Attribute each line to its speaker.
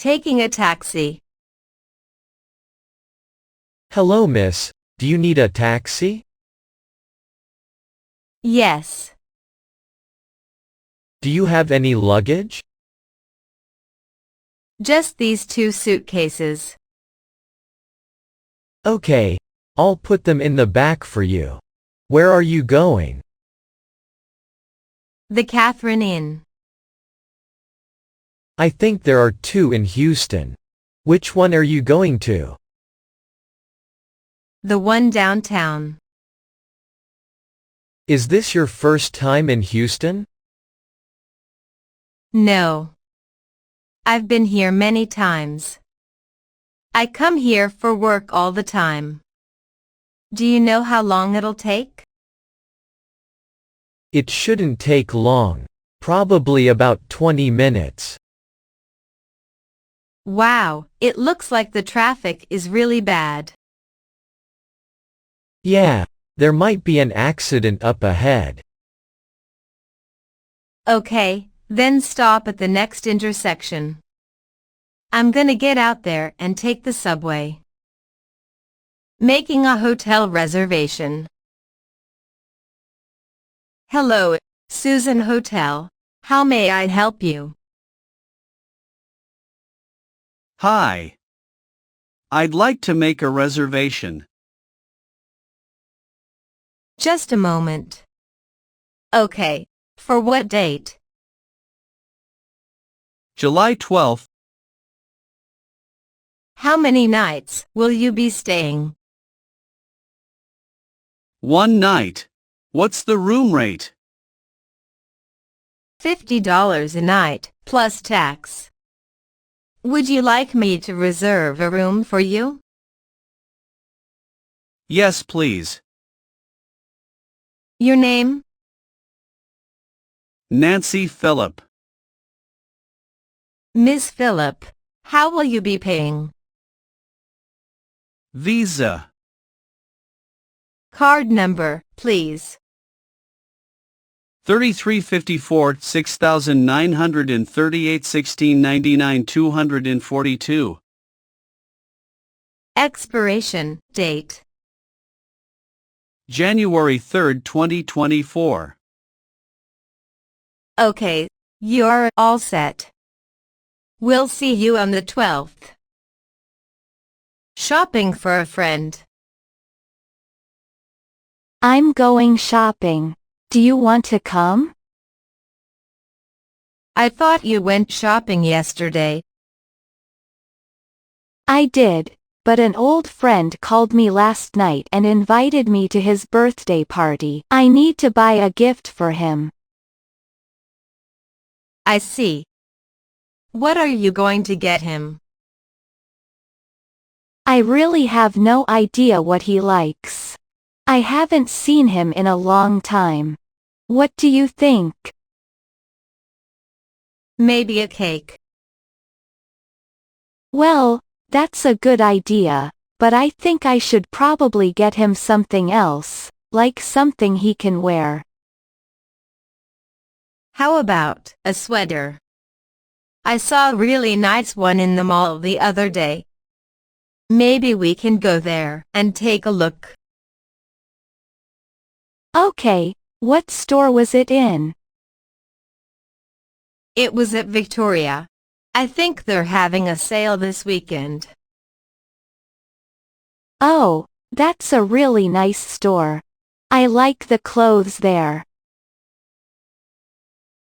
Speaker 1: taking a taxi.
Speaker 2: Hello, miss. Do you need a taxi?
Speaker 1: Yes.
Speaker 2: Do you have any luggage?
Speaker 1: Just these 2 suitcases.
Speaker 2: Okay, I'll put them in the back for you. Where are you going?
Speaker 1: The Catherine Inn.
Speaker 2: I think there are 2 in Houston. Which one are you going to?
Speaker 1: The one downtown.
Speaker 2: Is this your first time in Houston?
Speaker 1: No. I've been here many times. I come here for work all the time. Do you know how long it'll take?
Speaker 2: It shouldn't take long. Probably about 20 minutes.
Speaker 1: Wow, it looks like the traffic is really bad.
Speaker 2: Yeah, there might be an accident up ahead.
Speaker 1: Okay, then stop at the next intersection. I'm gonna get out there and take the subway. Making a hotel reservation. Hello, Susan Hotel. How may I help you?
Speaker 3: Hi. I'd like to make a reservation.
Speaker 1: Just a moment. Okay, for what date?
Speaker 3: July 12th.
Speaker 1: How many nights will you be staying?
Speaker 3: 1 night. What's the room rate?
Speaker 1: $50 a night, plus tax. Would you like me to reserve a room for you?
Speaker 3: Yes, please.
Speaker 1: Your name?
Speaker 3: Nancy Phillip.
Speaker 1: Miss Phillip. How will you be paying?
Speaker 3: Visa.
Speaker 1: Card number, please.
Speaker 3: 3354 6938 1699 242.
Speaker 1: Expiration date.
Speaker 3: January 3, 2024.
Speaker 1: Okay, you're all set. We'll see you on the 12th. Shopping for a friend.
Speaker 4: I'm going shopping. Do you want to come?
Speaker 1: I thought you went shopping yesterday.
Speaker 4: I did, but an old friend called me last night and invited me to his birthday party. I need to buy a gift for him.
Speaker 1: I see. What are you going to get him?
Speaker 4: I really have no idea what he likes. I haven't seen him in a long time. What do you think?
Speaker 1: Maybe a cake.
Speaker 4: Well, that's a good idea, but I think I should probably get him something else, like something he can wear.
Speaker 1: How about a sweater? I saw a really nice one in the mall the other day. Maybe we can go there and take a look.
Speaker 4: Okay, what store was it in?
Speaker 1: It was at Victoria. I think they're having a sale this weekend.
Speaker 4: Oh, that's a really nice store. I like the clothes there.